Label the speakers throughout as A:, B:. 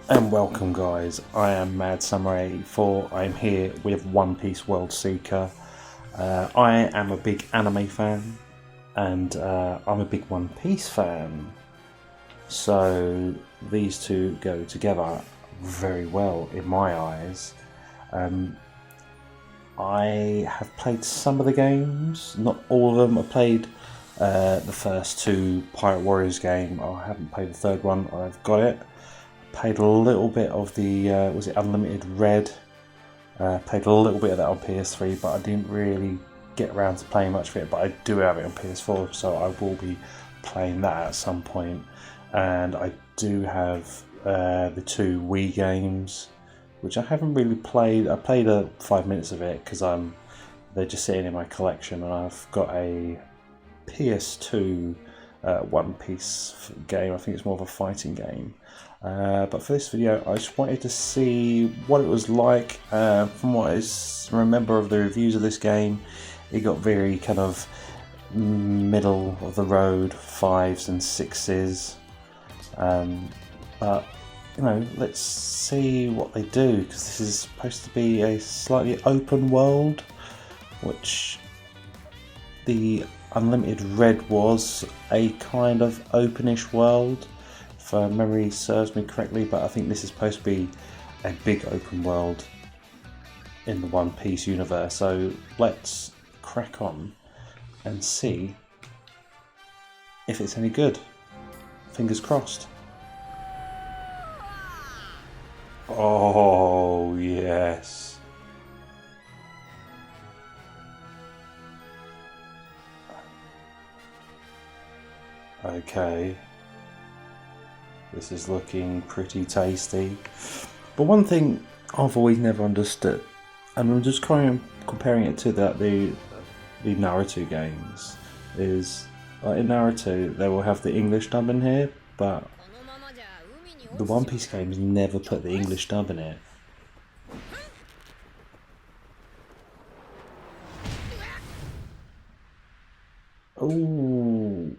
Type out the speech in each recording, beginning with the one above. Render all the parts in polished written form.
A: And welcome guys, I am Mad Samurai 84. I'm here with One Piece World Seeker. I am a big anime fan and I'm a big One Piece fan. So these two go together very well in my eyes. I have played some of the games, not all of them. I played the first two Pirate Warriors game. I haven't played the third one. I've got it. Played a little bit of the was it Unlimited Red? Played a little bit of that on PS3, but I didn't really get around to playing much of it. But I do have it on PS4, so I will be playing that at some point. And I do have the two Wii games, which I haven't really played. I played 5 minutes of it because they're just sitting in my collection, and I've got a PS2 One Piece game. I think it's more of a fighting game. But for this video, I just wanted to see what it was like. From what I remember of the reviews of this game, it got very kind of middle of the road, 5s and 6s. But you know, let's see what they do, because this is supposed to be a slightly open world, which the Unlimited Red was a kind of openish world, if memory serves me correctly, but I think this is supposed to be a big open world in the One Piece universe. So let's crack on and see if it's any good. Fingers crossed. Oh yes. Okay. This is looking pretty tasty. But one thing I've always never understood, and I'm just comparing it to the Naruto games, is like in Naruto they will have the English dub in here, but the One Piece games never put the English dub in it. Ooh.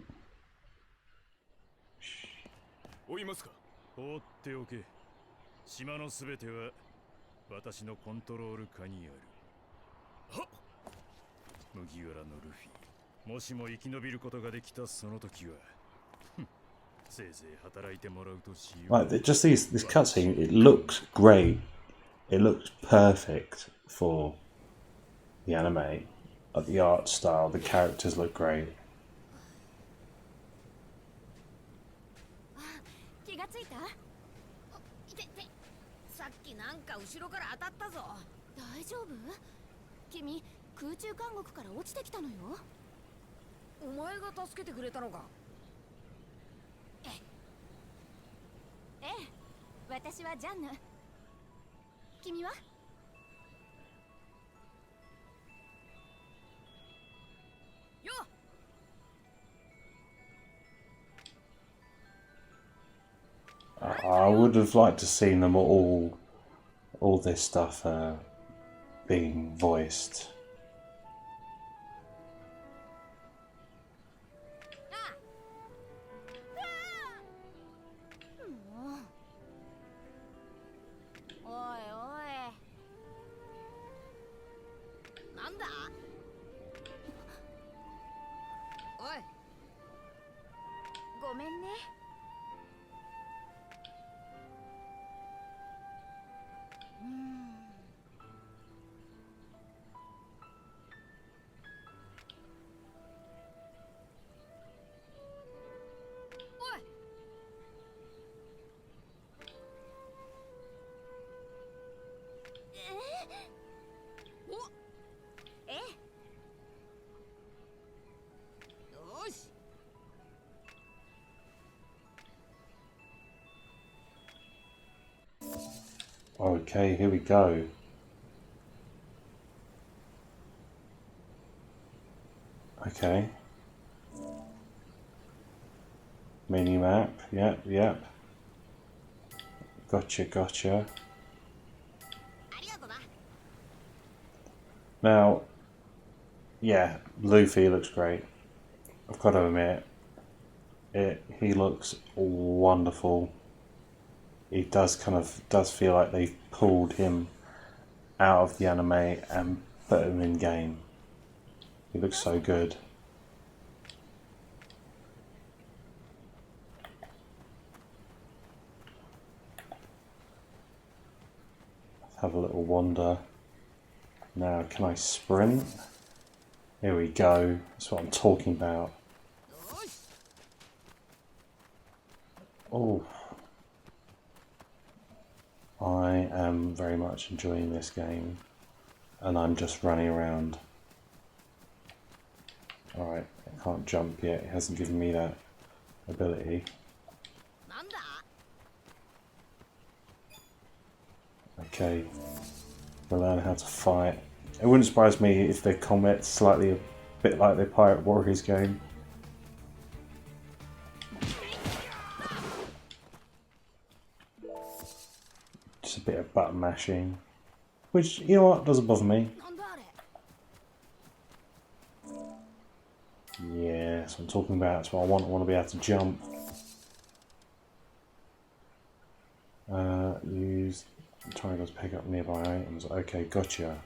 B: 追いますか。放っておけ。島のすべては私のコントロール下にある。はっ。麦わらのルフィ。もしも生き延びることができたその時は、せいぜい働いてもらうとしよう。
A: Like just this cutscene, it looks great. It looks perfect for the anime. Like the art style, the characters look great.
C: 気がついた？さっきなんか後ろから当たったぞ。大丈夫？君、空中監獄から落ちてきたのよ。お前が助けてくれたのか？ええ、私はジャンヌ。君は？よっ。
A: I would have liked to seen them all this stuff being voiced. Okay, here we go. Okay. Mini map, yep. Gotcha. Now, yeah, Luffy looks great. I've got to admit, he looks wonderful. It does feel like they've pulled him out of the anime and put him in game. He looks so good. Let's have a little wander. Now, can I sprint? Here we go. That's what I'm talking about. Oh. I am very much enjoying this game, and I'm just running around. Alright, I can't jump yet, it hasn't given me that ability. Okay, we'll learn how to fight. It wouldn't surprise me if the combat's slightly a bit like the Pirate Warriors game. Just a bit of button mashing, which, you know what, doesn't bother me. Yeah, that's what I'm talking about. That's what I want. I want to be able to jump. Use triangle to pick up nearby items. Okay, gotcha.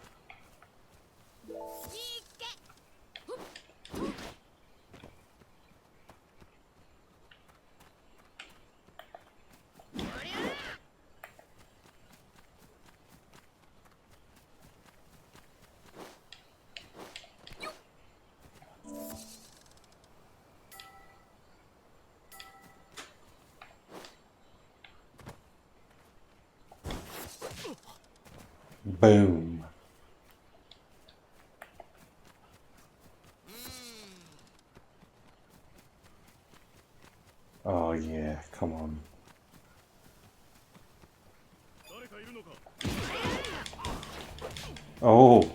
A: Boom. Oh yeah, come on. Oh!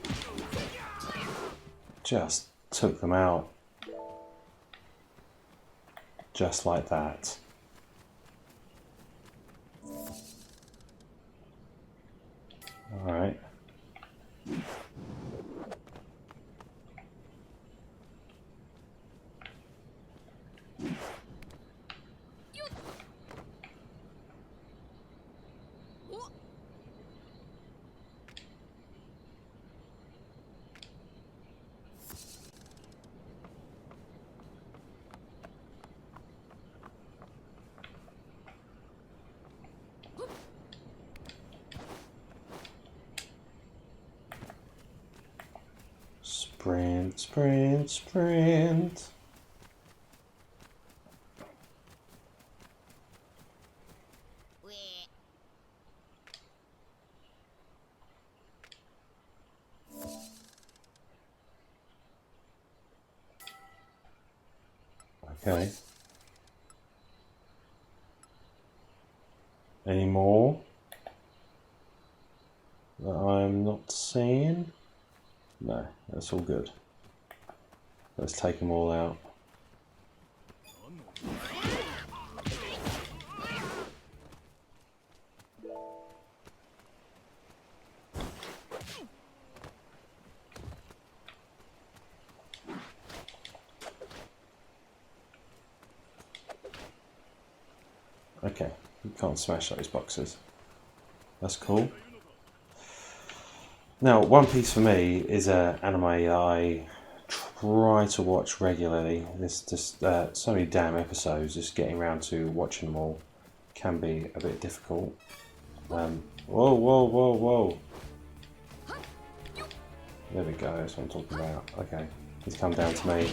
A: Just took them out. Just like that. Alright. Sprint, sprint, sprint. Okay. Any more that I'm not seeing? No, that's all good. Let's take them all out. Okay, you can't smash those boxes. That's cool. Now, One Piece for me is an anime I try to watch regularly. There's just so many damn episodes, just getting around to watching them all can be a bit difficult. Whoa, whoa, whoa, whoa. There we go, that's what I'm talking about. Okay, he's come down to me.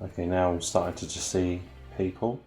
A: Okay, now I'm starting to just see people.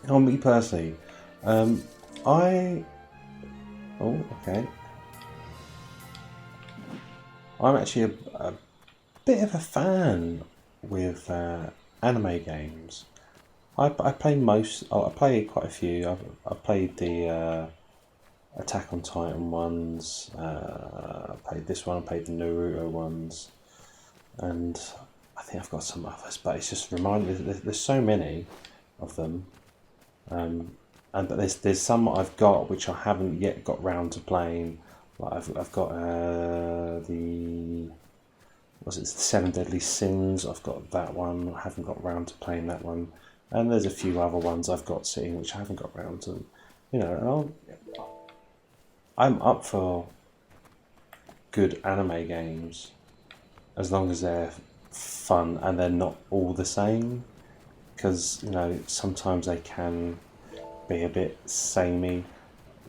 A: Me personally, I... Oh, okay. I'm actually a bit of a fan with anime games. I play most. I play quite a few. I've played the Attack on Titan ones. I played this one. I played the Naruto ones, and I think I've got some others. But it's just reminded. There's so many of them, and but there's some I've got which I haven't yet got round to playing. Like I've got the was it the Seven Deadly Sins? I've got that one. I haven't got round to playing that one. And there's a few other ones I've got sitting which I haven't got round to. You know, I'm up for good anime games as long as they're fun and they're not all the same. Because, you know, sometimes they can be a bit samey.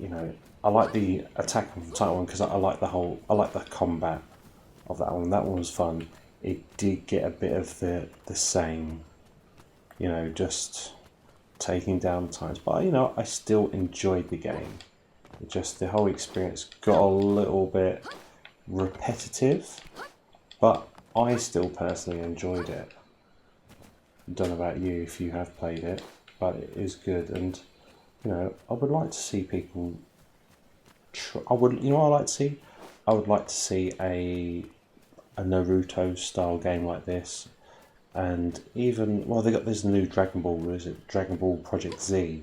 A: You know, I like the Attack on Titan one because I like the combat of that one. That one was fun. It did get a bit of the same, you know, just taking down times. But, you know, I still enjoyed the game. It just, the whole experience got a little bit repetitive, but I still personally enjoyed it. I don't know about you if you have played it, but it is good. And, you know, I would like to see people you know what I'd like to see? I would like to see a Naruto style game like this, and even they got this new Dragon Ball. Is it Dragon Ball Project Z,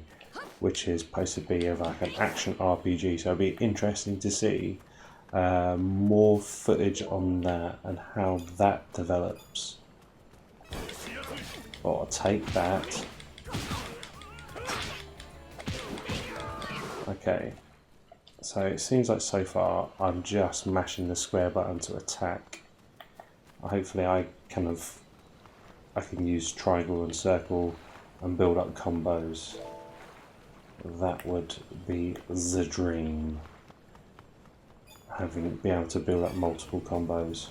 A: which is supposed to be of like an action RPG? So it'd be interesting to see more footage on that and how that develops. Well, I'll take that. Okay. So it seems like so far I'm just mashing the square button to attack. Hopefully I can use triangle and circle and build up combos. That would be the dream. Be able to build up multiple combos.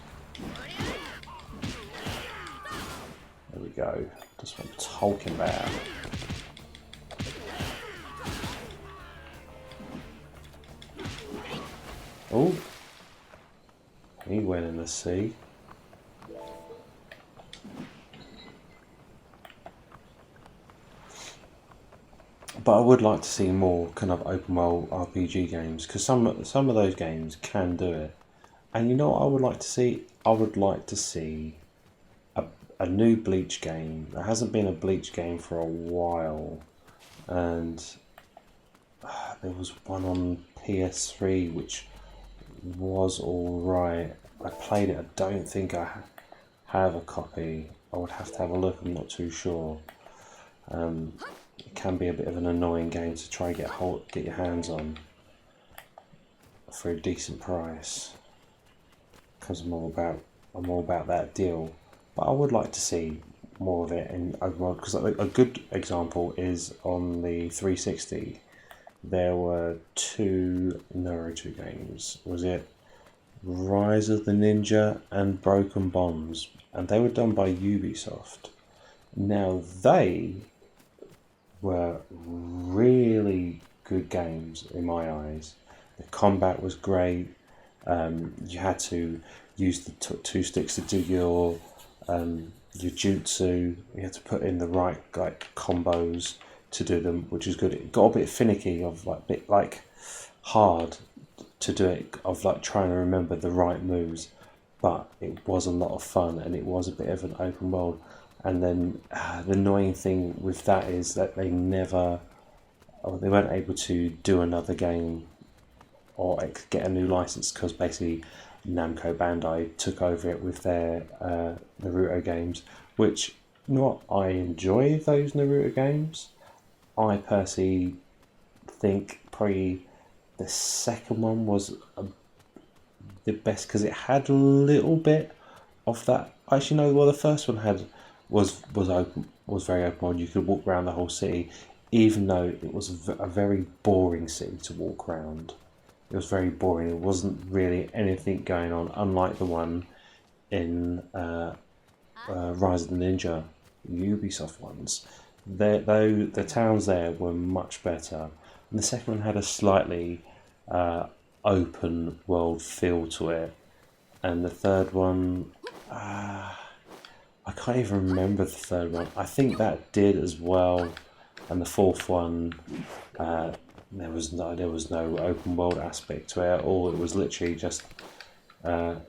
A: There we go. That's what I'm talking about. Oh, he went in the sea. But I would like to see more kind of open world RPG games, because some of those games can do it. And you know what I would like to see? I would like to see a new Bleach game. There hasn't been a Bleach game for a while, and there was one on PS3 which was alright. I played it. I don't think I have a copy. I would have to have a look. I'm not too sure. It can be a bit of an annoying game to try and get your hands on for a decent price, because I'm all about that deal. But I would like to see more of it in overworld, because a good example is on the 360. There were two Naruto games. Was it Rise of the Ninja and Broken Bonds? And they were done by Ubisoft. Now they were really good games in my eyes. The combat was great. You had to use the two sticks to do your jutsu. You had to put in the right combos to do them, which is good. It got a bit finicky, hard to do it, of trying to remember the right moves, but it was a lot of fun, and it was a bit of an open world. And then the annoying thing with that is that they weren't able to do another game or get a new license, because basically Namco Bandai took over it with their Naruto games, which, you know what, I enjoy those Naruto games. I personally think probably the second one was the best, because it had a little bit of that. Actually, no. Well, the first one was very open world. You could walk around the whole city, even though it was a very boring city to walk around. It was very boring. It wasn't really anything going on, unlike the one in Rise of the Ninja, Ubisoft ones. though the towns there were much better. And the second one had a slightly open world feel to it, and the third one, I can't even remember the third one. I think that did as well, and the fourth one, there was no open world aspect to it at all. It was literally just one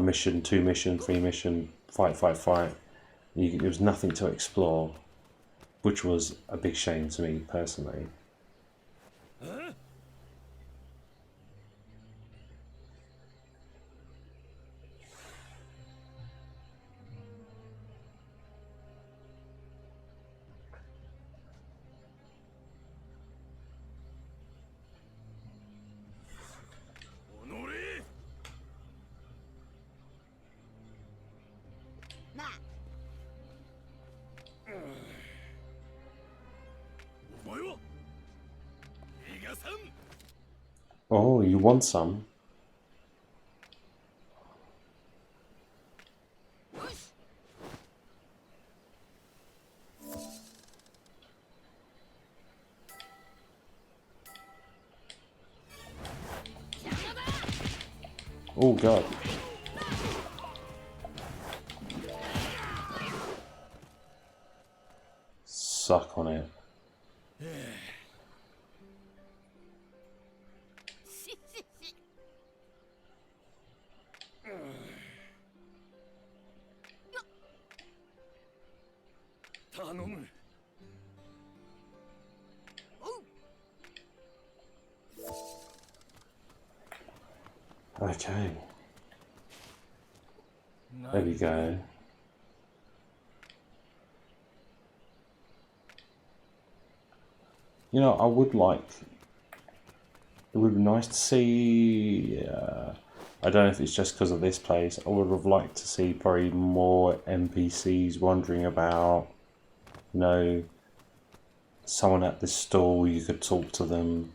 A: mission, two mission, three mission, fight. There was nothing to explore, which was a big shame to me personally. Oh, you want some? Oh god. Suck on it. Okay. There we go. You know, I would like... It would be nice to see... I don't know if it's just because of this place. I would have liked to see probably more NPCs wandering about. You know, someone at this stall, you could talk to them.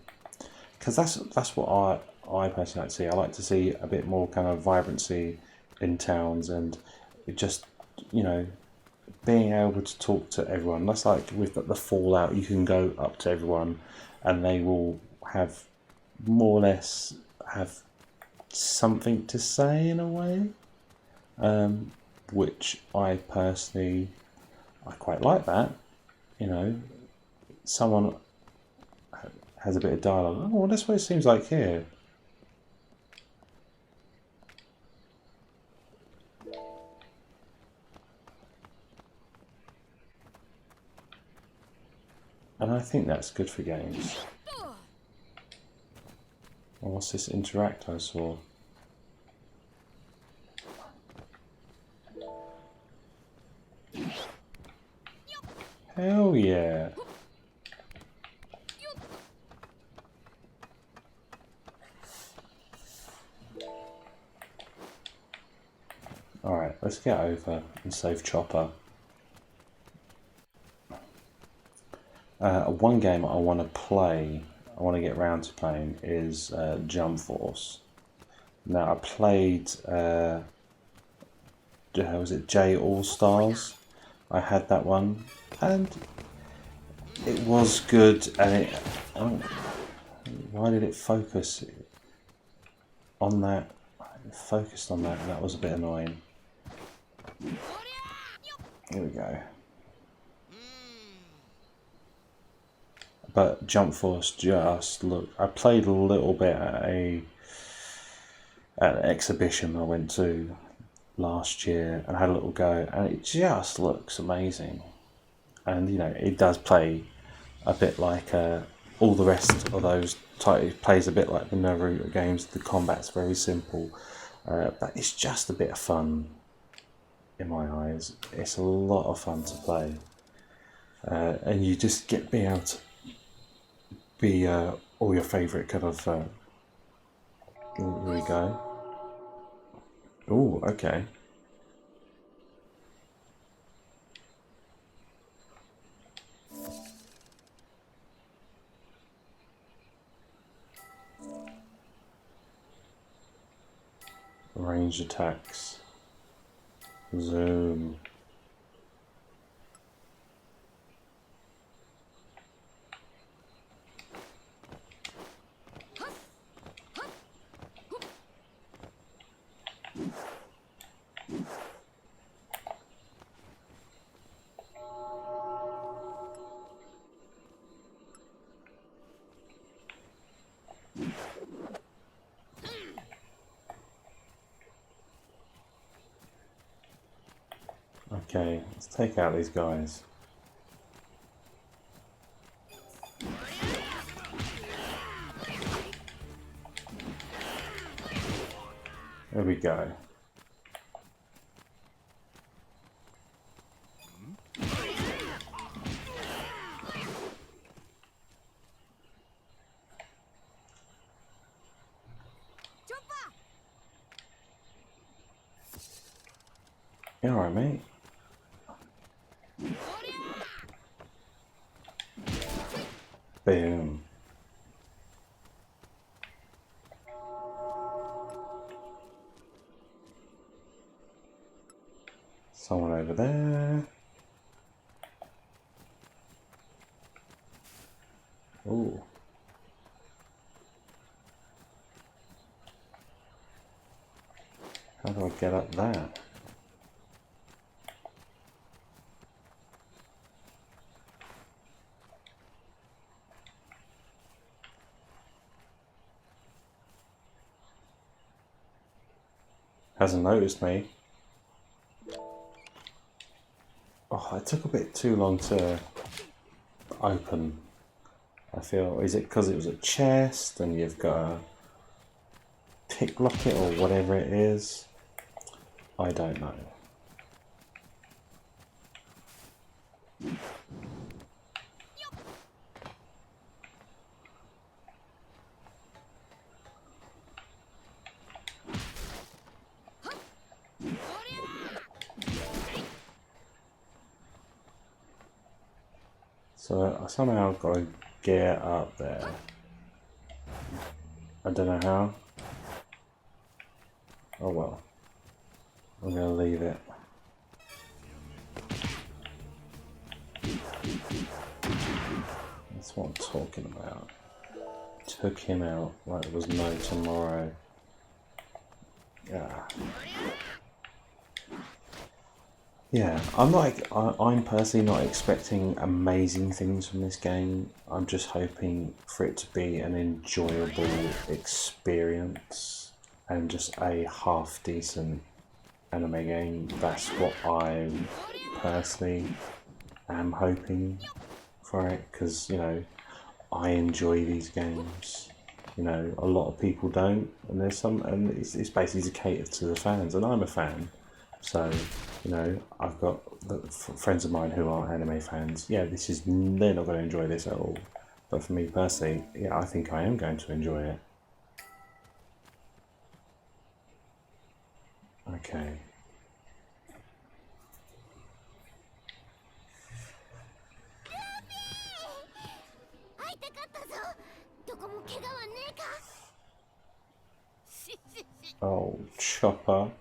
A: Because that's what I personally like to see. I like to see a bit more kind of vibrancy in towns, and it just, you know, being able to talk to everyone. That's like with the Fallout, you can go up to everyone and they will have more or less have something to say in a way, which I personally, I quite like that. You know, someone has a bit of dialogue. Oh, well, that's what it seems like here. And I think that's good for games. Well, what's this interact I saw? Hell yeah. Alright, let's get over and save Chopper. One game I want to play, I want to get around to playing, is Jump Force. Now I played, was it J All Stars? I had that one, and it was good. And it, why did it focus on that? It focused on that, and that was a bit annoying. Here we go. But Jump Force just look. I played a little bit at an exhibition I went to last year and had a little go, and it just looks amazing. And you know, it does play a bit like all the rest of those titles. It plays a bit like the Naruto games. The combat's very simple, but it's just a bit of fun in my eyes. It's a lot of fun to play, and you just get be able to be all your favourite kind of. Here we go. Oh, okay. Range attacks. Zoom. Okay, let's take out these guys. There we go. You alright, mate? Boom. Someone over there. Ooh. How do I get up there? Hasn't noticed me. Oh, it took a bit too long to open. I feel, is it because it was a chest and you've got to pick lock it or whatever it is? I don't know. So I somehow got to get up there. I don't know how. Oh well. I'm gonna leave it. That's what I'm talking about. Took him out like there was no tomorrow. Yeah. Yeah, I'm personally not expecting amazing things from this game. I'm just hoping for it to be an enjoyable experience and just a half decent anime game. That's what I personally am hoping for it, because, you know, I enjoy these games. You know, a lot of people don't, and there's some, and it's basically catered to the fans, and I'm a fan. So, you know, I've got friends of mine who are anime fans. Yeah, they're not going to enjoy this at all. But for me personally, yeah, I think I am going to enjoy it. Okay. Oh, Chopper.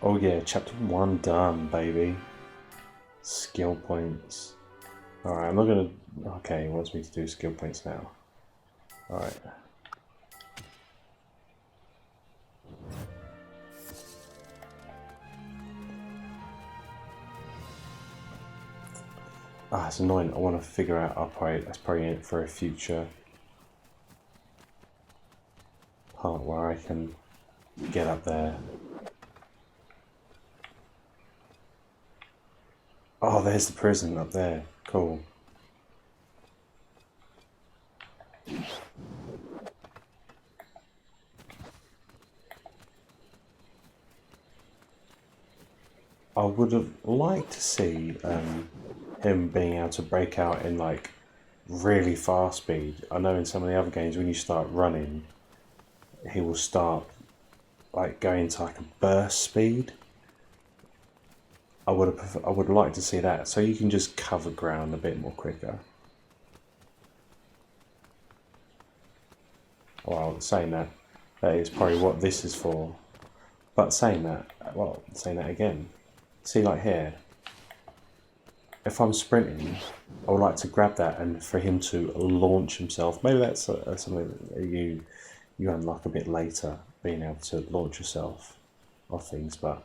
A: Oh yeah, chapter 1 done, baby. Skill points. Alright, I'm not gonna... Okay, he wants me to do skill points now. Alright. Ah, it's annoying. I want to figure out... That's probably it for a future part where I can get up there. Oh, there's the prison up there. Cool. I would have liked to see him being able to break out in like really fast speed. I know in some of the other games when you start running, he will start like going to like a burst speed. I would like to see that, so you can just cover ground a bit more quicker. Well, saying that, that is probably what this is for. But saying that, well, saying that again. See, like here, if I'm sprinting, I would like to grab that and for him to launch himself. Maybe that's something that you unlock a bit later, being able to launch yourself off things. But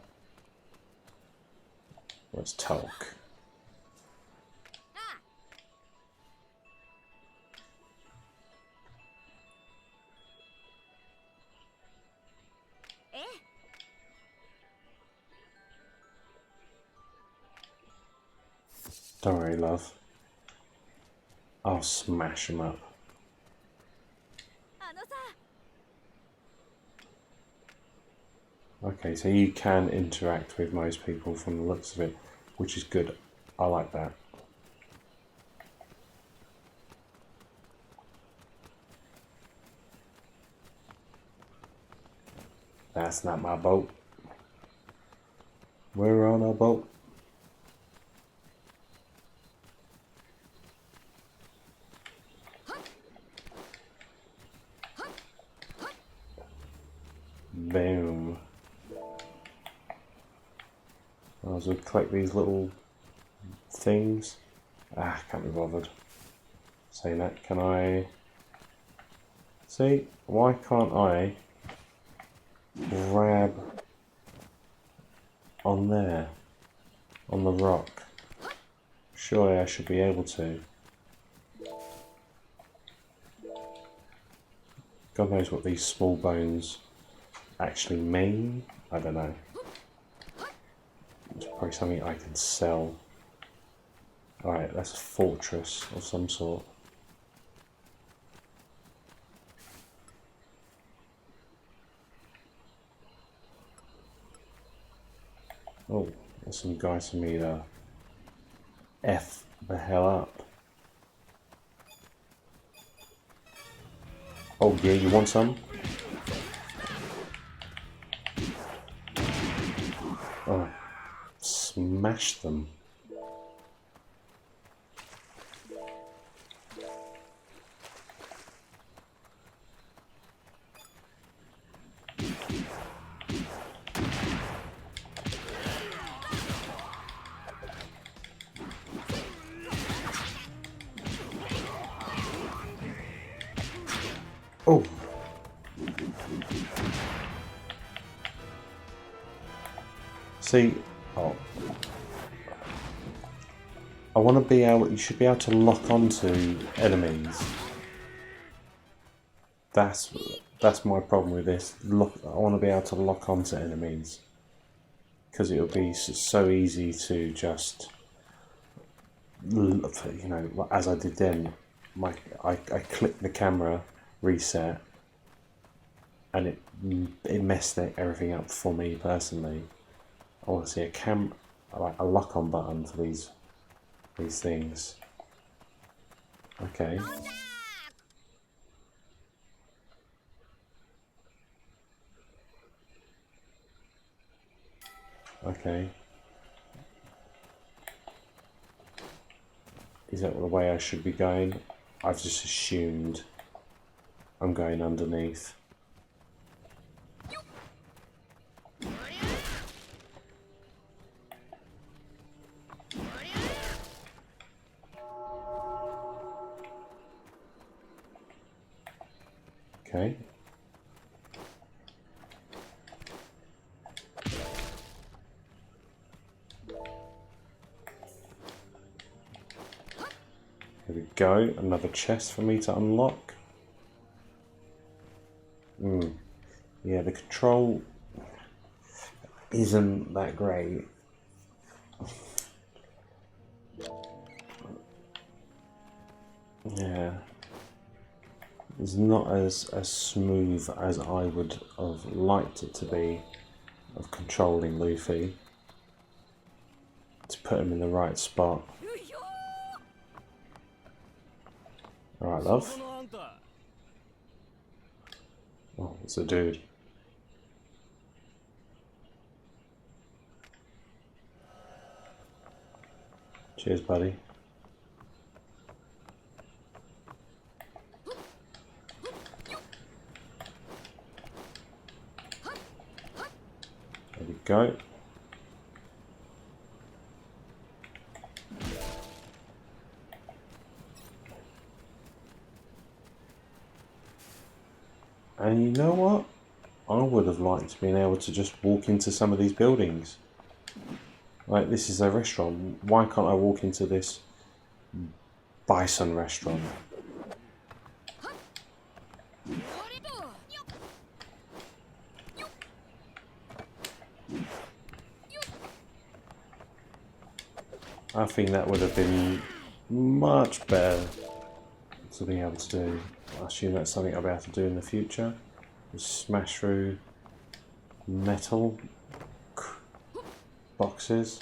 A: let's talk. Don't worry, love. I'll smash him up. Okay, so you can interact with most people from the looks of it, which is good. I like that. That's not my boat. We're on a boat. Boom. I was going to collect these little things. Can't be bothered. Saying that, can I... See, why can't I grab on there, on the rock? Surely I should be able to. God knows what these small bones actually mean. I don't know. It's probably something I can sell. Alright, that's a fortress of some sort. Oh, there's some guys for me to F the hell up. Oh yeah, you want some? Oh, smash them. Oh. See, oh. I want to be able, you should be able to lock onto enemies. That's my problem with this. Look, I want to be able to lock onto enemies. Because it would be so easy to just, you know, as I did then, I clicked the camera, reset, and it messed everything up for me personally. I want to see like a lock on button for these things. Okay. Okay. Is that the way I should be going? I've just assumed I'm going underneath. Okay. There we go, another chest for me to unlock. Yeah, the control isn't that great. Yeah. It's not as smooth as I would have liked it to be of controlling Luffy. To put him in the right spot. Alright, love. Oh, it's a dude. Cheers, buddy. There we go. And you know what? I would have liked being able to just walk into some of these buildings. Like, this is a restaurant. Why can't I walk into this bison restaurant? I think that would have been much better to be able to do. I assume that's something I'll be able to do in the future. Just smash through metal boxes.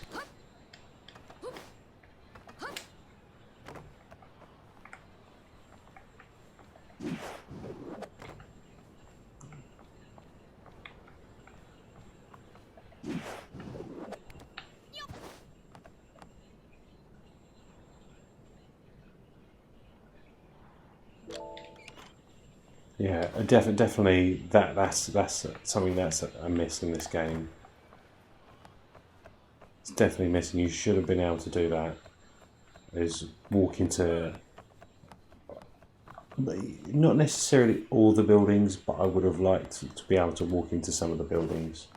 A: Yeah, definitely that's something that's a miss in this game. It's definitely missing. You should have been able to do that. Is walk into not necessarily all the buildings, but I would have liked to be able to walk into some of the buildings.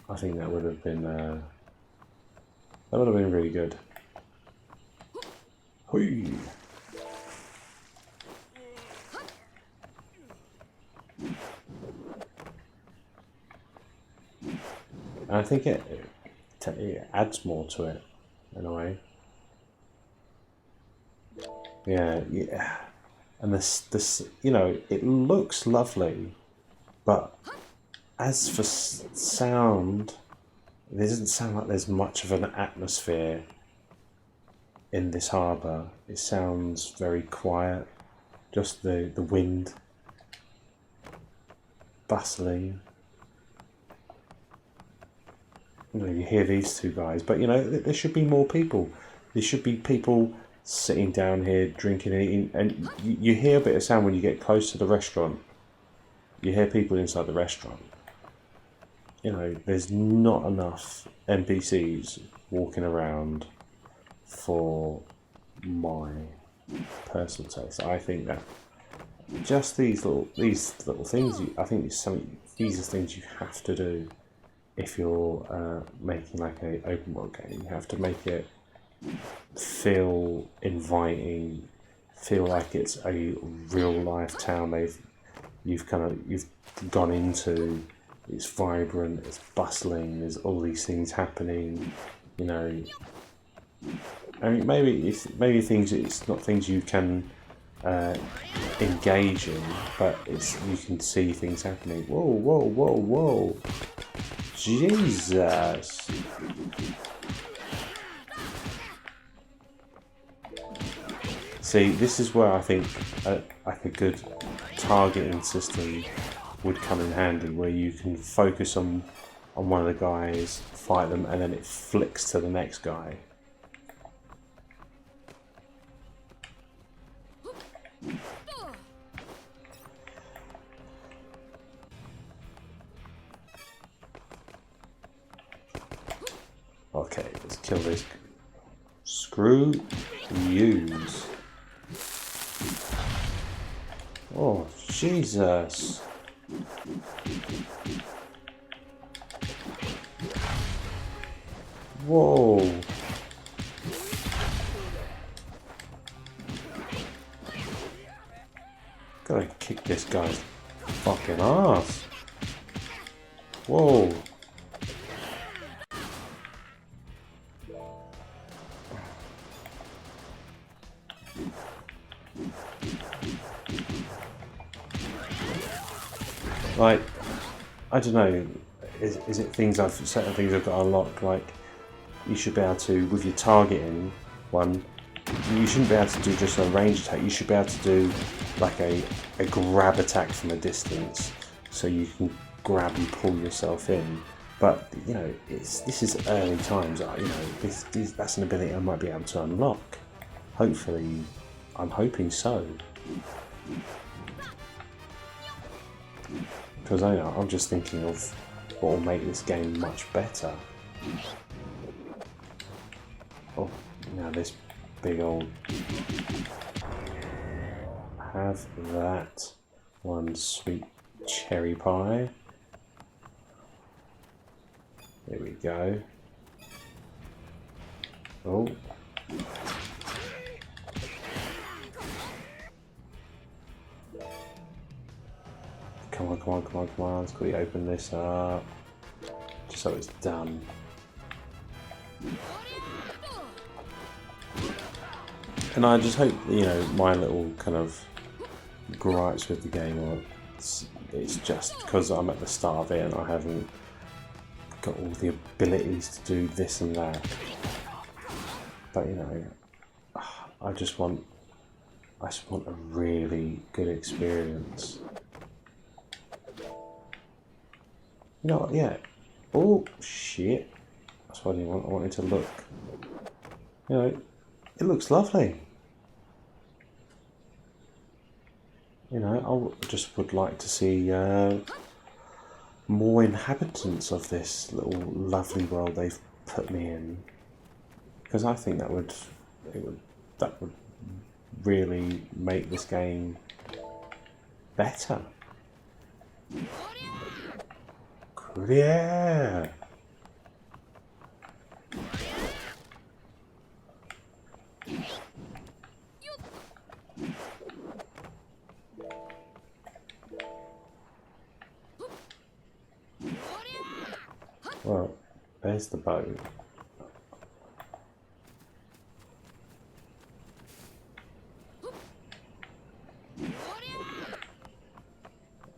A: I think that would have been really good. Hui. And I think it adds more to it in a way. Yeah. And this, you know, it looks lovely, but as for sound, it doesn't sound like there's much of an atmosphere in this harbour. It sounds very quiet. Just the wind, bustling. You know, you hear these two guys, but you know, there should be more people. There should be people sitting down here drinking and eating, and you hear a bit of sound when you get close to the restaurant. You hear people inside the restaurant. You know, there's not enough NPCs walking around for my personal taste. I think that just these little things, I think these are things you have to do. If you're making like a open world game, you have to make it feel inviting, feel like it's a real life town you've gone into. It's vibrant, it's bustling, there's all these things happening, you know. I mean, maybe it's not things you can engage in, but you can see things happening. Whoa. Jesus. See, this is where I think like a good targeting system would come in handy, where you can focus on one of the guys, fight them, and then it flicks to the next guy. Okay, let's kill this. Screw yous. Oh, Jesus. Whoa. Gotta kick this guy's fucking ass. Whoa. Like, I don't know, is it certain things I've got to unlock, like you should be able to, with your targeting one, you shouldn't be able to do just a ranged attack. You should be able to do like a grab attack from a distance, so you can grab and pull yourself in. But you know, this is early times. You know, that's an ability I might be able to unlock. Hopefully, I'm hoping so. Because I'm just thinking of what will make this game much better. Oh, now this big old... Have that one sweet cherry pie. There we go. Oh. Come on, come on, come on, come on. Let's quickly open this up. Just so it's done. And I just hope, you know, my little kind of gripes with the game, or it's just because I'm at the start of it and I haven't got all the abilities to do this and that. But you know, I just want a really good experience. You know what? Yeah. Oh shit! That's what I didn't want. I wanted to look. You know, it looks lovely. You know, I just would like to see more inhabitants of this little lovely world they've put me in, because I think that would really make this game better. Yeah. Well, there's the boat.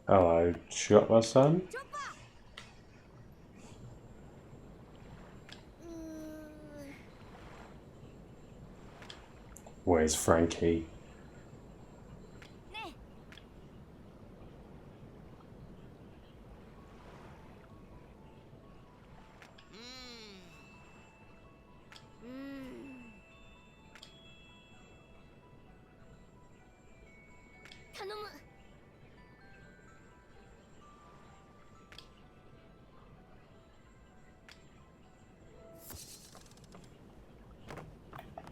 A: Hello, chopper son. Where's Frankie?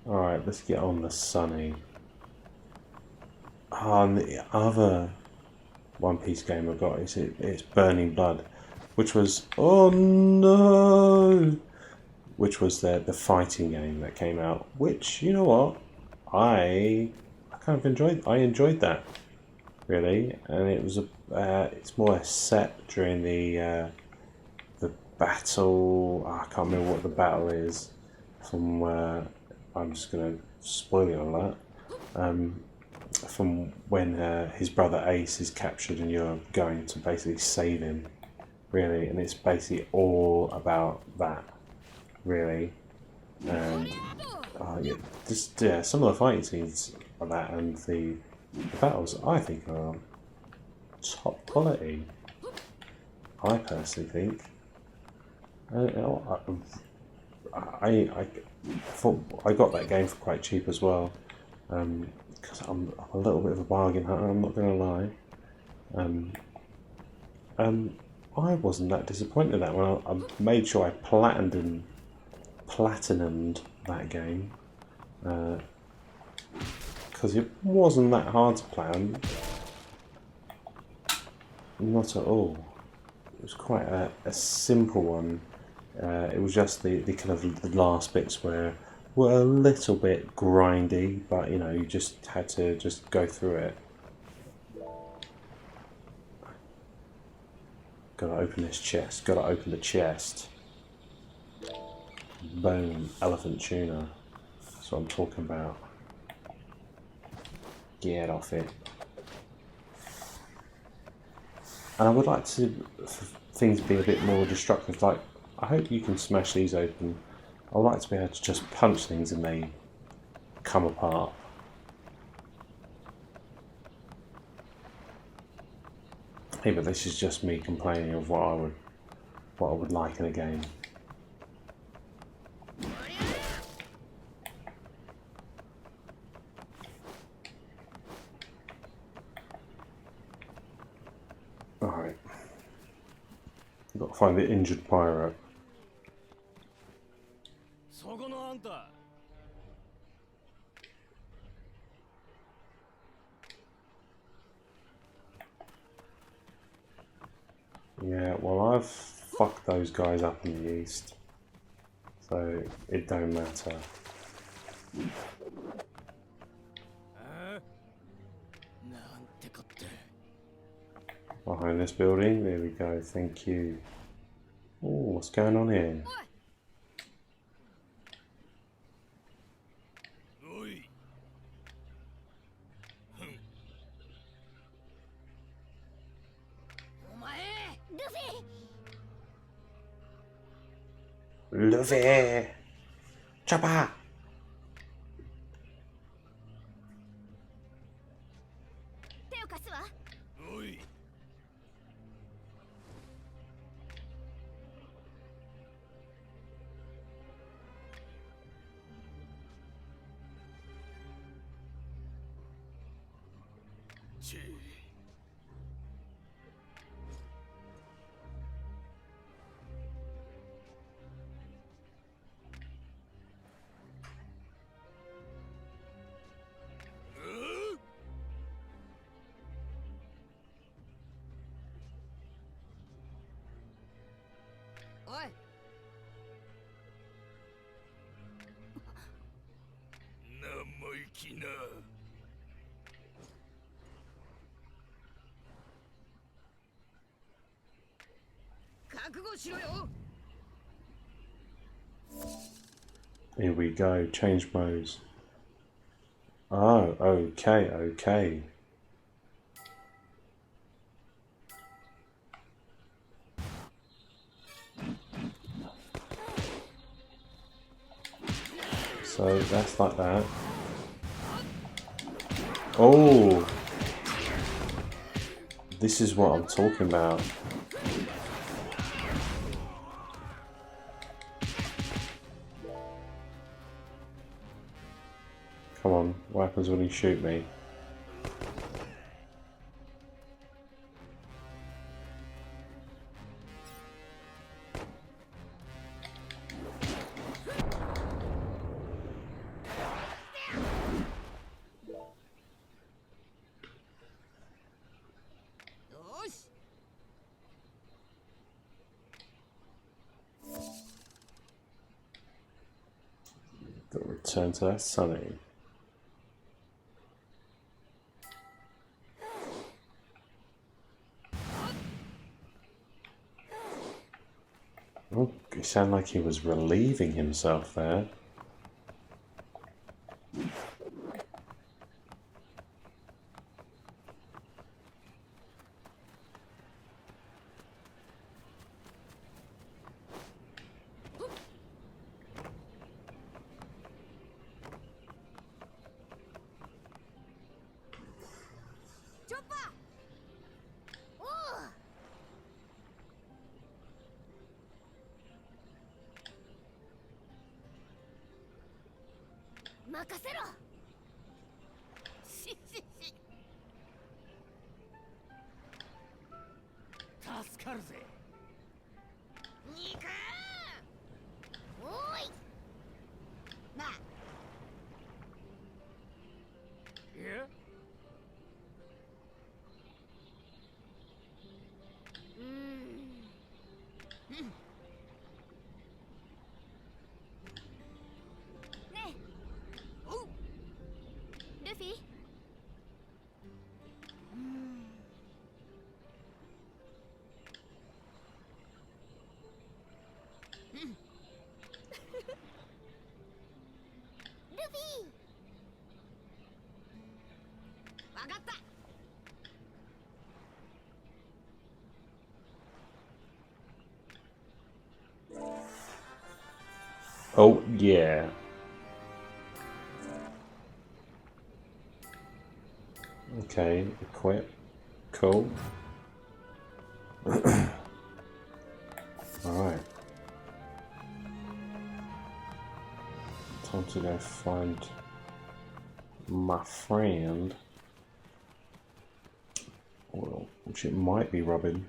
A: Alright, let's get on the Sunny. And the other One Piece game I got is it's Burning Blood, which was, oh no, which was the fighting game that came out. Which, you know what, I kind of enjoyed that, really. And it was it's more set during the battle. I can't remember what the battle is. From I'm just gonna spoil it all that. From when his brother Ace is captured and you're going to basically save him, really, and it's basically all about that, really. And yeah, some of the fighting scenes are that, and the battles I think are top quality. I personally think. I got that game for quite cheap as well. Because I'm a little bit of a bargain hunter, I'm not going to lie. I wasn't that disappointed with that one. I made sure I platinumed that game, because it wasn't that hard to platinum. Not at all. It was quite a simple one. It was just the kind of the last bits were a little bit grindy, but you know, you just had to just go through it. Gotta open this chest, gotta open the chest. Boom, elephant tuna. That's what I'm talking about. Get off it. And I would like to things be a bit more destructive. Like, I hope you can smash these open. I would like to be able to just punch things and they come apart. Hey, but this is just me complaining of what I would like in a game. Alright. Got to find the injured pirate.
B: そこのあんた
A: Yeah, well, I've fucked those guys up in the east, so it don't matter. Behind this building, there we go, thank you. Oh, what's going on here?
B: おい
A: Luffy! Chopper!
C: 手を貸すわ。
B: おい
C: おい。
B: 生意気な
C: 覚悟しろよ。
A: Here we go, change modes. Oh, okay, okay. So that's like that. Oh! This is what I'm talking about. Come on, what happens when you shoot me? Got to return to that sunny. Oh, it sounded like he was relieving himself there.
C: 任せろ。ししし。
B: 助かるぜ
C: にかー。おい。なあ。
B: いや
C: ねえ。おう。ルフィ。ルフィ。わかった。
A: Oh, yeah. Okay, equip. Cool. Alright. Time to go find my friend. Well, which it might be Robin.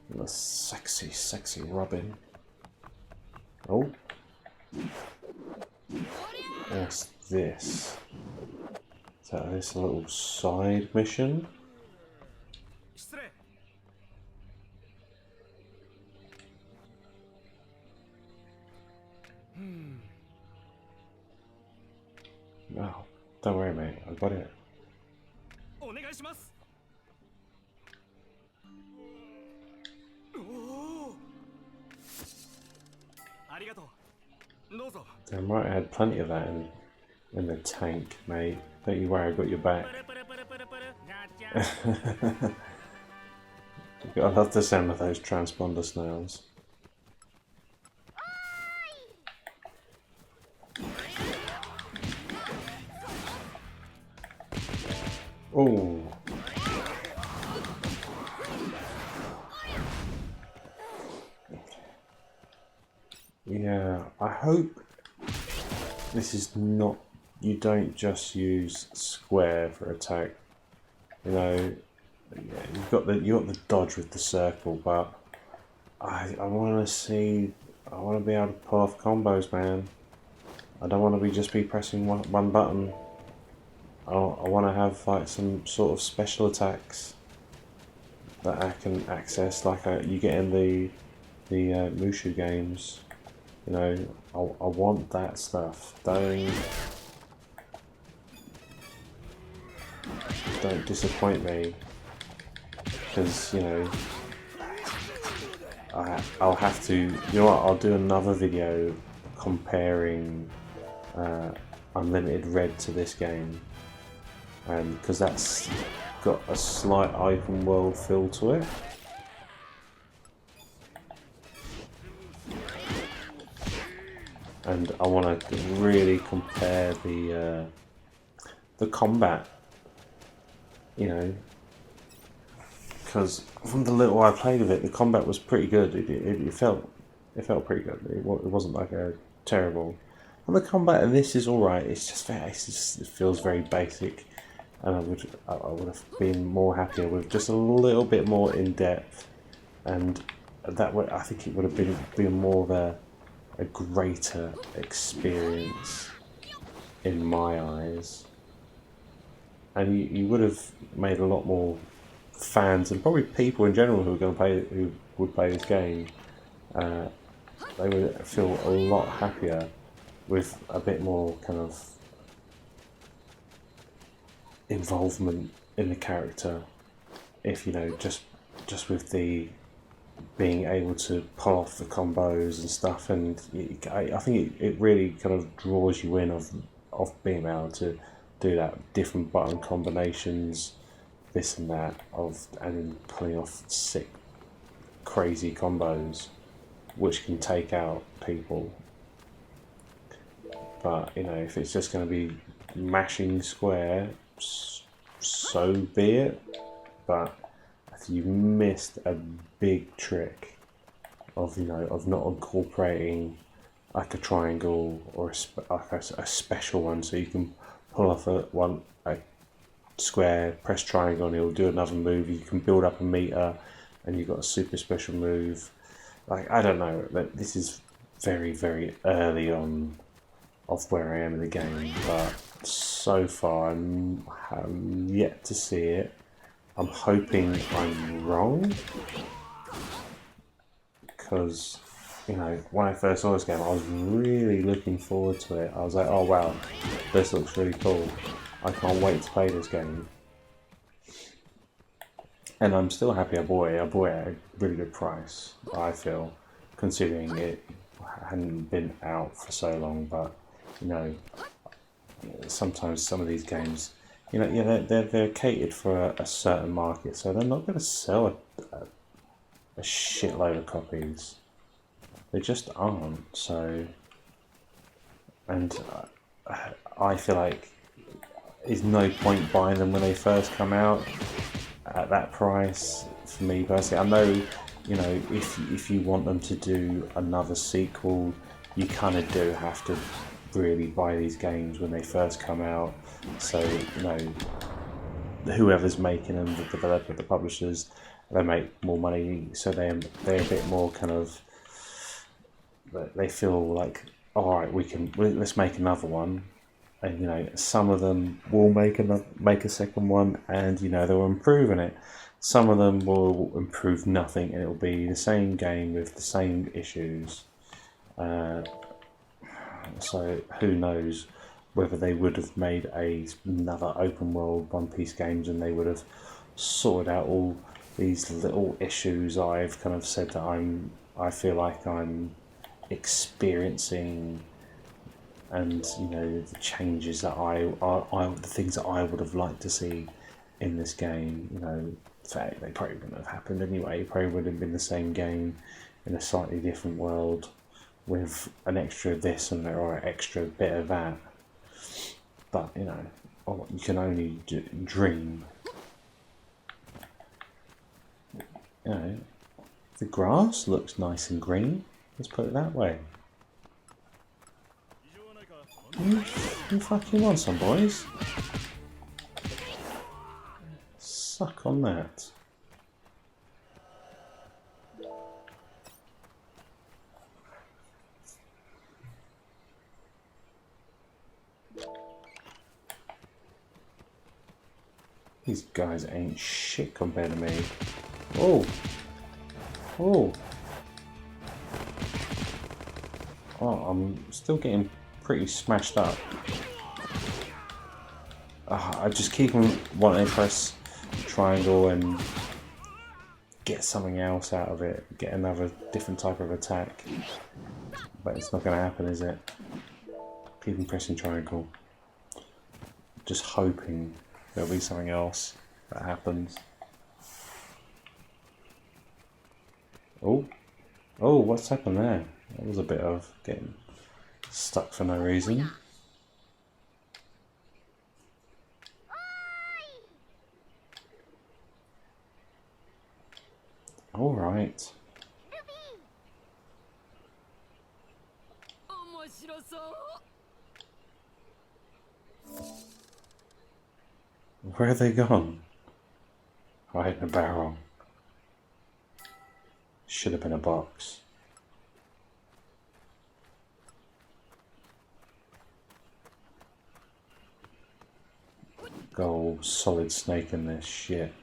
A: The sexy, sexy Robin. Oh. What's this? Is that this little side mission? No, don't worry, mate. I got it. Damn right, I had plenty of that in the tank, mate. Don't you worry, I got your back. I love the sound of those transponder snails. Oh. Yeah, I hope this is not, you don't just use square for attack. You know, yeah, you've got the dodge with the circle, but I want to see, I want to be able to pull off combos, man. I don't want to just be pressing one button. I want to have like some sort of special attacks that I can access, like you get in the Mushu games. You know, I want that stuff. Don't disappoint me, because you know I'll have to. You know what? I'll do another video comparing Unlimited Red to this game, and because that's got a slight open world feel to it. And I want to really compare the combat, you know, because from the little I played of it, the combat was pretty good. It felt pretty good. It wasn't like a terrible. And the combat in this is all right. It feels very basic, and I would have been more happier with just a little bit more in depth, and that way I think it would have been more of a greater experience in my eyes, and you would have made a lot more fans and probably people in general who would play this game. They would feel a lot happier with a bit more kind of involvement in the character, if you know, just with the being able to pull off the combos and stuff, and I think it really kind of draws you in of being able to do that, different button combinations, this and that, and then pulling off sick, crazy combos, which can take out people. But you know, if it's just going to be mashing square, so be it. But you've missed a big trick of not incorporating like a triangle or a special one, so you can pull off a square, press triangle, and it'll do another move. You can build up a meter, and you've got a super special move. Like, I don't know. This is very, very early on of where I am in the game, but so far I'm yet to see it. I'm hoping I'm wrong, because you know, when I first saw this game, I was really looking forward to it. I was like, oh wow, this looks really cool. I can't wait to play this game. And I'm still happy I bought it. I bought it at a really good price, I feel, considering it hadn't been out for so long. But you know, sometimes some of these games, you know, yeah, they're catered for a certain market, so they're not going to sell a shitload of copies. They just aren't. So, and I feel like is no point buying them when they first come out at that price. For me personally, I know, you know, if you want them to do another sequel, you kind of do have to really buy these games when they first come out. So, you know, whoever's making them, the developer, the publishers, they make more money, so they're a bit more kind of, they feel like, all right, let's make another one. And you know, some of them will make a second one, and you know, they'll improve in it. Some of them will improve nothing, and it'll be the same game with the same issues. So who knows whether they would have made another open world One Piece games, and they would have sorted out all these little issues I've kind of said that I feel like I'm experiencing, and you know, the changes that the things that I would have liked to see in this game. You know, they probably wouldn't have happened anyway. It probably would have been the same game in a slightly different world with an extra of this and or an extra bit of that. But you know, you can only dream. You know, the grass looks nice and green. Let's put it that way. You fucking want some, boys? Suck on that. These guys ain't shit compared to me. Oh! Oh! Oh, I'm still getting pretty smashed up. I just keep on wanting to press triangle and get something else out of it, get another different type of attack, but it's not going to happen, is it? Keep on pressing triangle, just hoping there'll be something else that happens. Oh, what's happened there? That was a bit of getting stuck for no reason. All right. Where have they gone? Right in a barrel. Should have been a box. Go solid snake in this shit.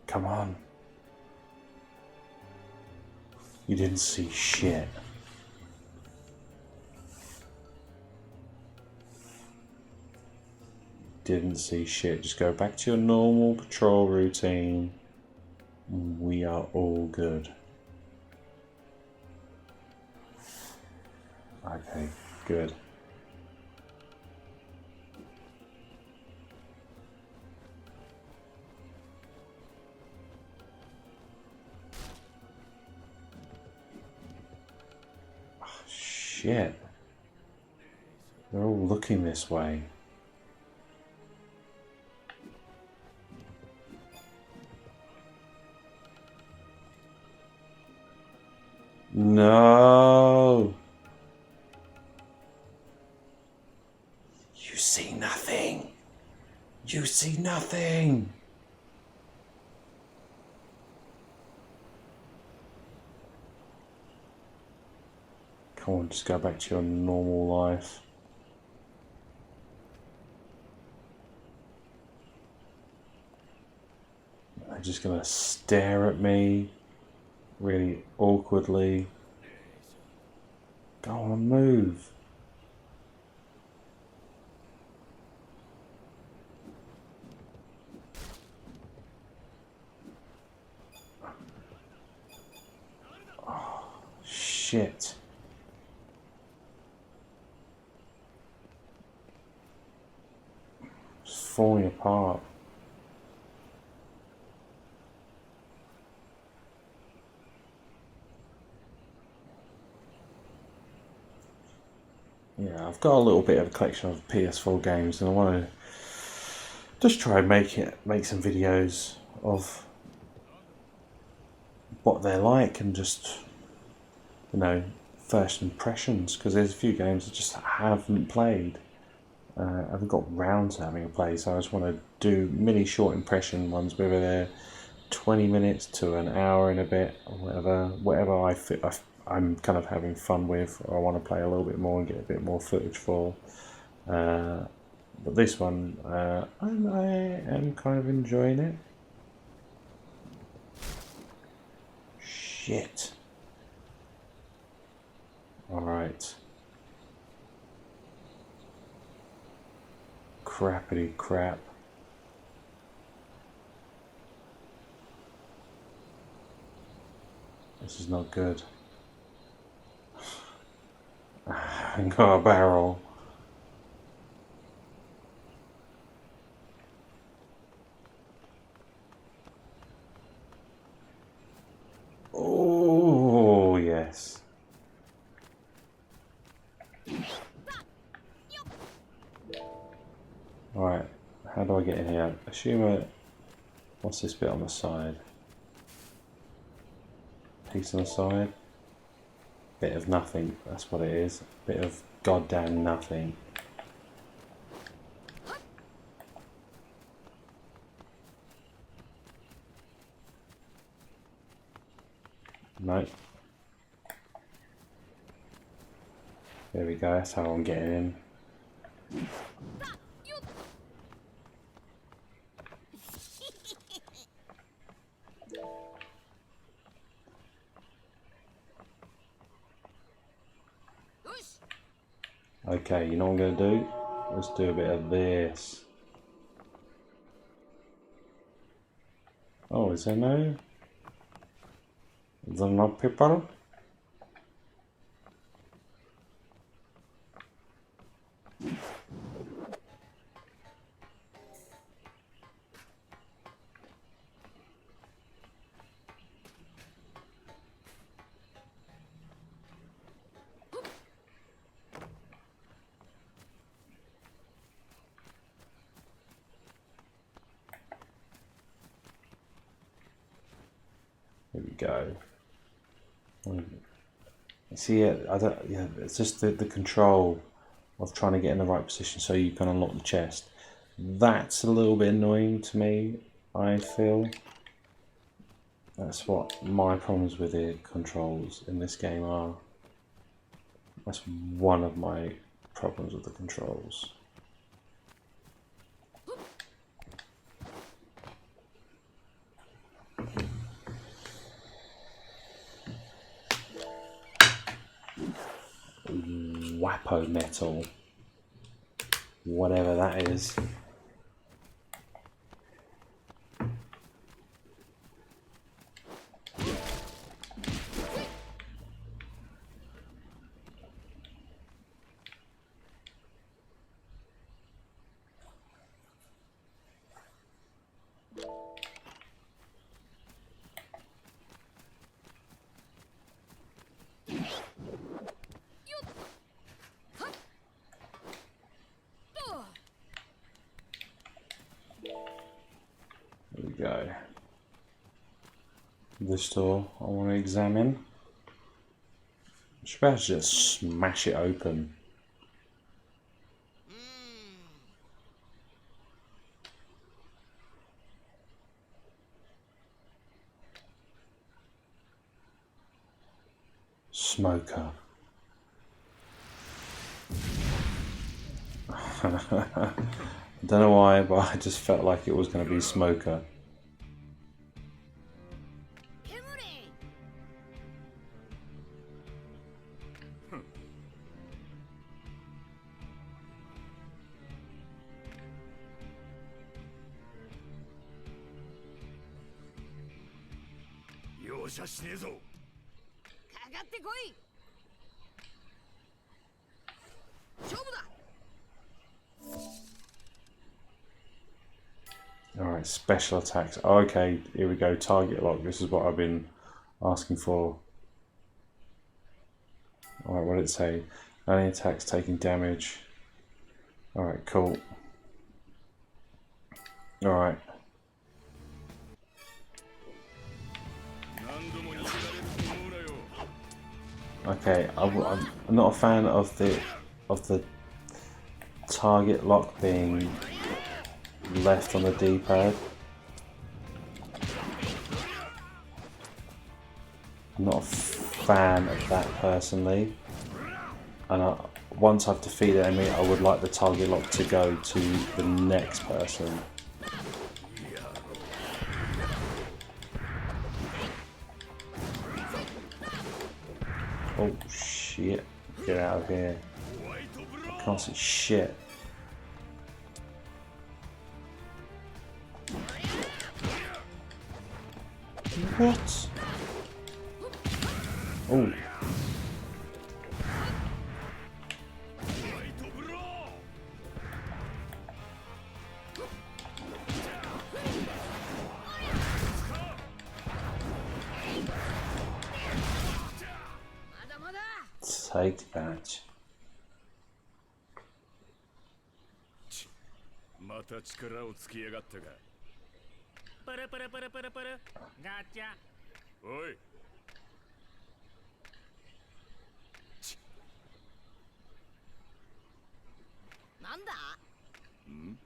A: Come on. You didn't see shit. Didn't see shit. Just go back to your normal patrol routine. We are all good. Okay, good. Oh, shit. They're all looking this way. No. You see nothing. You see nothing. Come on, just go back to your normal life. They're just gonna stare at me really awkwardly. Go on, move. Oh, shit. It's falling apart. yeah, I've got a little bit of a collection of PS4 games, and I want to just try and make some videos of what they're like, and just, you know, first impressions, because there's a few games I just haven't played. I haven't got round to having a play, so I just want to do mini short impression ones, whether they're 20 minutes to an hour and a bit, or whatever I'm kind of having fun with, or I want to play a little bit more and get a bit more footage for. But this one, I am kind of enjoying it. Shit. Alright. Crappity crap. This is not good. I haven't got a barrel. Oh, yes. Alright, how do I get in here? Assume what's this bit on the side? Piece on the side? Bit of nothing, that's what it is. Bit of goddamn nothing. No. There we go, that's how I'm getting in. Okay, you know what I'm going to do? Let's do a bit of this. Oh, is there no? Is there no people? There we go. See, yeah, it's just the control of trying to get in the right position so you can unlock the chest. That's a little bit annoying to me, I feel. That's what my problems with the controls in this game are. That's one of my problems with the controls. Wappo metal. Whatever that is. There we go. This door I want to examine. I should perhaps just smash it open. Smoker. I don't know why, but I just felt like it was going to be Smoker. Alright, special attacks. Oh, okay, here we go. Target lock. This is what I've been asking for. Alright, what did it say? Only attacks taking damage. Alright, cool. Alright. Okay, I'm not a fan of the target lock being left on the D-pad. I'm not a fan of that personally. And once I've defeated an enemy, I would like the target lock to go to the next person. Oh shit, get out of here. I can't see shit. What? Oh. Take that.
B: また力をつきやがったか。パラパラパラパラパラガチャ。おい。なんだ？ん？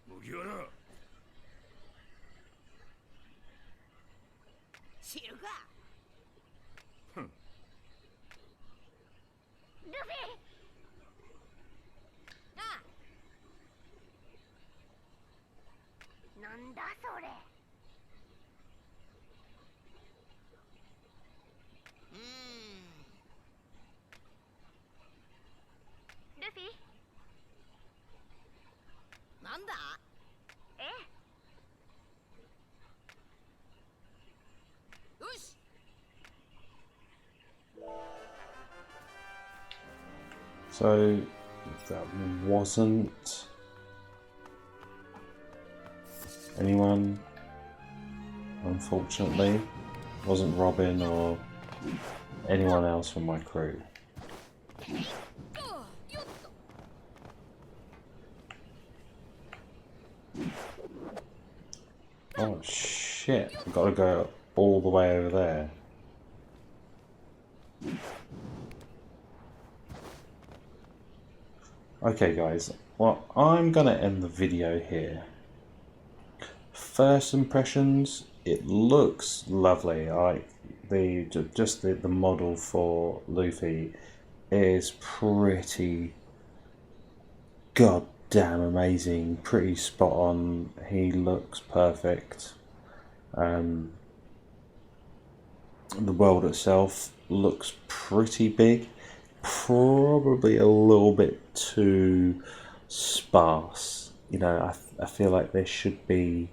B: 麦わら。知るか。ふん。ルフィ。なんだそれ。ルフィ。なんだ。え。よし。
A: So that wasn't anyone, unfortunately. Wasn't Robin or anyone else from my crew. Oh shit, I've got to go all the way over there. Okay guys, well I'm gonna end the video here. First impressions, it looks lovely. I like the model for Luffy is pretty goddamn amazing, pretty spot on. He looks perfect. The world itself looks pretty big, probably a little bit too sparse. You know, I feel like there should be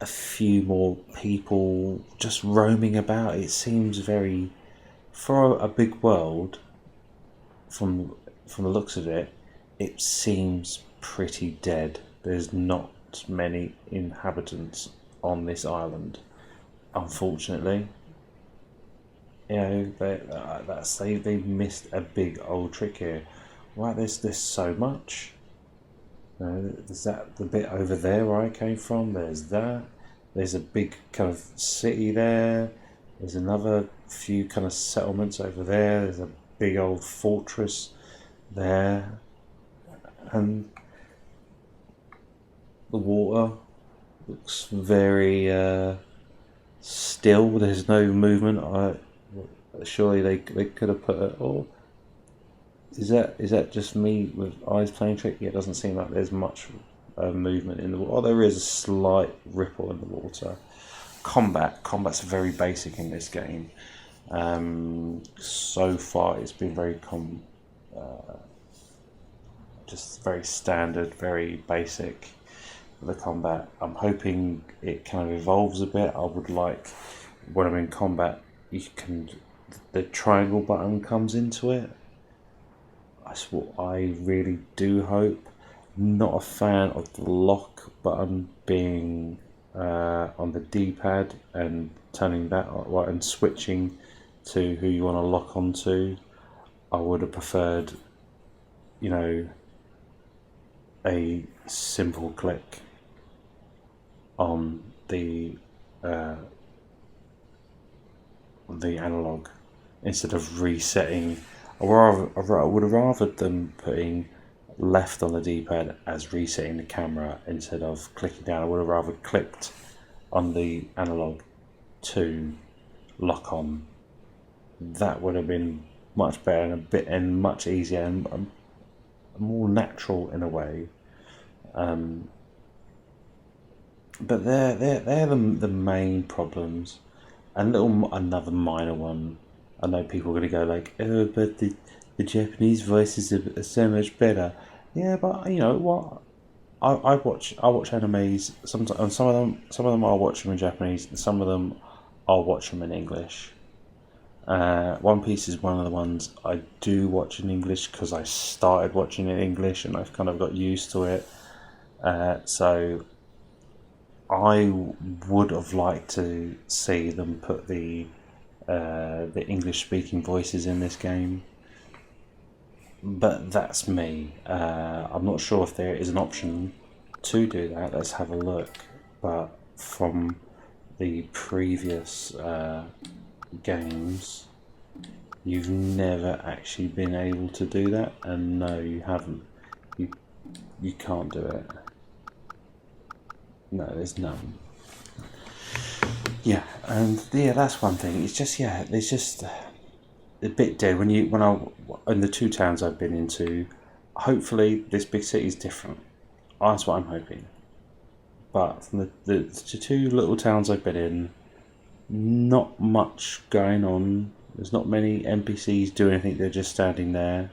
A: a few more people just roaming about. It seems very, for a big world, from the looks of it, it seems pretty dead. There's not many inhabitants on this island, unfortunately. You know, they missed a big old trick here. Why there's so much. There's that the bit over there where I came from. There's that. There's a big kind of city there. There's another few kind of settlements over there. There's a big old fortress there, and the water looks very still. There's no movement. Surely they could have put it. Oh, is that just me with eyes playing trick? Yeah, it doesn't seem like there's much movement in the water. Oh, there is a slight ripple in the water. Combat's very basic in this game. So far, it's been very just very standard, very basic. The combat. I'm hoping it kind of evolves a bit. I would like when I'm in combat, the triangle button comes into it. That's what I really do hope. Not a fan of the lock button being on the D-pad and turning that right and switching to who you want to lock onto. I would have preferred, you know, a simple click on the analog instead of resetting. I would have rathered them putting left on the D-pad as resetting the camera instead of clicking down. I would have rather clicked on the analog to lock on. That would have been much better and much easier and more natural in a way. But they're the main problems. And another minor one. I know people are going to go like, oh, but the Japanese voices are so much better. Yeah, but you know what? I watch animes. Sometimes some of them I'll watch them in Japanese, and some of them I'll watch them in English. One Piece is one of the ones I do watch in English because I started watching in English and I've kind of got used to it. So I would have liked to see them put the English speaking voices in this game, but that's me. I'm not sure if there is an option to do that. Let's have a look. But from the previous games, you've never actually been able to do that, and no, you haven't. You can't do it. No, there's none. Yeah, and yeah, that's one thing. It's just there's just a bit dead when in the two towns I've been into. Hopefully, this big city is different. That's what I'm hoping. But from the two little towns I've been in, not much going on. There's not many NPCs doing anything. They're just standing there,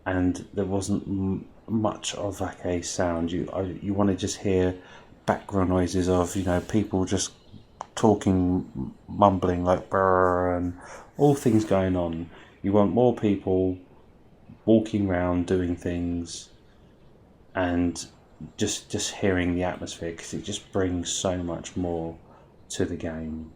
A: and there wasn't much of like a sound. You want to just hear background noises of people just talking, mumbling like brr, and all things going on. You want more people walking around doing things, and just hearing the atmosphere, because it just brings so much more to the game.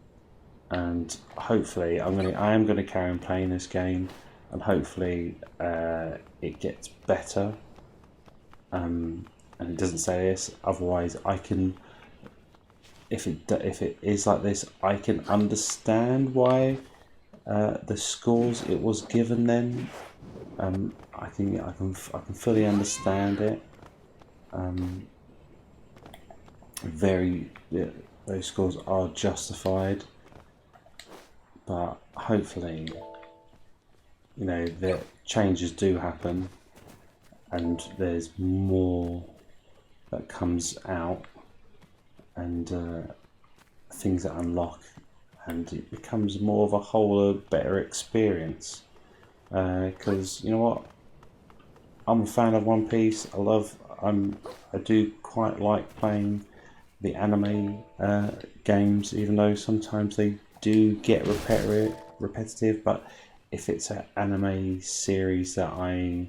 A: And hopefully I am going to carry on playing this game, and hopefully it gets better. And it doesn't say this, otherwise I can, if it is like this, I can understand why the scores it was given then. I can fully understand it. Those scores are justified, but hopefully the changes do happen and there's more that comes out, and things that unlock, and it becomes more of a whole better experience. Because you know what, I'm a fan of One Piece. I do quite like playing the anime games, even though sometimes they do get repetitive. But if it's an anime series that I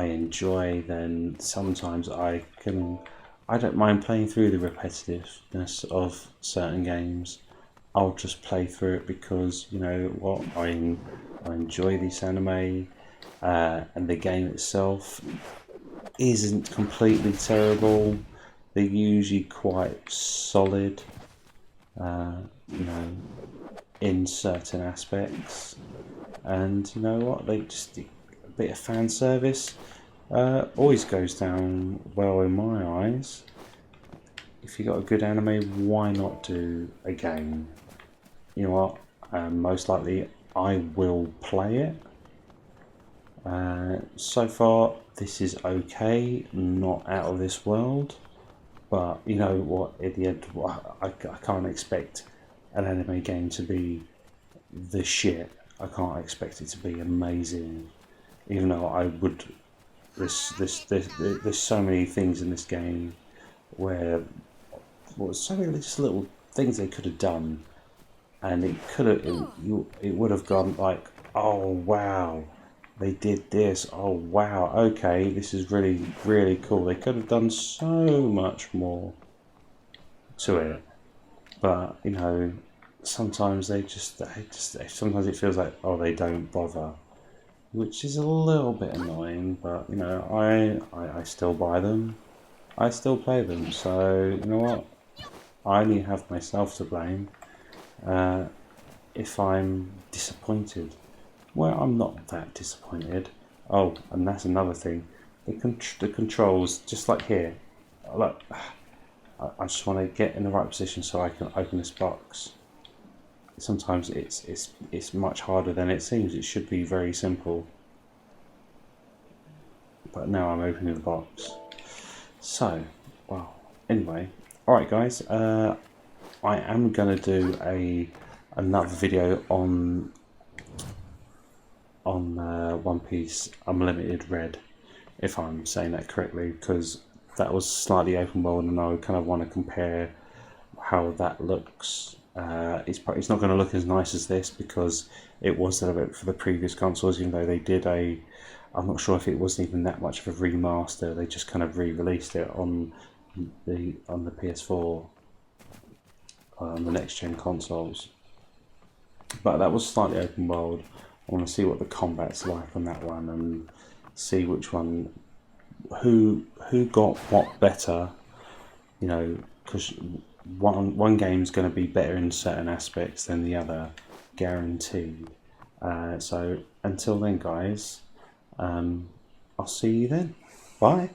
A: enjoy, then sometimes I don't mind playing through the repetitiveness of certain games. I'll just play through it because you know what, I enjoy this anime, and the game itself isn't completely terrible. They're usually quite solid, in certain aspects, and you know what, they just a bit of fan service always goes down well in my eyes. If you got a good anime, why not do a game? You know what? Most likely, I will play it. So far, this is okay, not out of this world. But you know what? At the end, I can't expect an anime game to be the shit. I can't expect it to be amazing, even though I would. There's so many things in this game where, so many just little things they could have done, and it would have gone like, oh wow, they did this, oh wow, okay, this is really, really cool. They could have done so much more to it, but sometimes sometimes it feels like, oh, they don't bother, which is a little bit annoying. But you know, I still buy them, I still play them. So you know what, I only have myself to blame if I'm disappointed. Well, I'm not that disappointed. Oh, and that's another thing. The controls, just like here. Look, I just want to get in the right position so I can open this box. Sometimes it's much harder than it seems. It should be very simple, but now I'm opening the box. So, well, anyway, all right, guys. I am gonna do another video on One Piece Unlimited Red, if I'm saying that correctly, because that was slightly open world, and I kind of want to compare how that looks. It's not going to look as nice as this because it was for the previous consoles, even though they did I'm not sure if it wasn't even that much of a remaster. They just kind of re-released it on the PS4, on the next gen consoles. But that was slightly open world. I want to see what the combat's like on that one and see which one, who got what better. You know, because one game's going to be better in certain aspects than the other, guaranteed. So until then, guys, I'll see you then. Bye.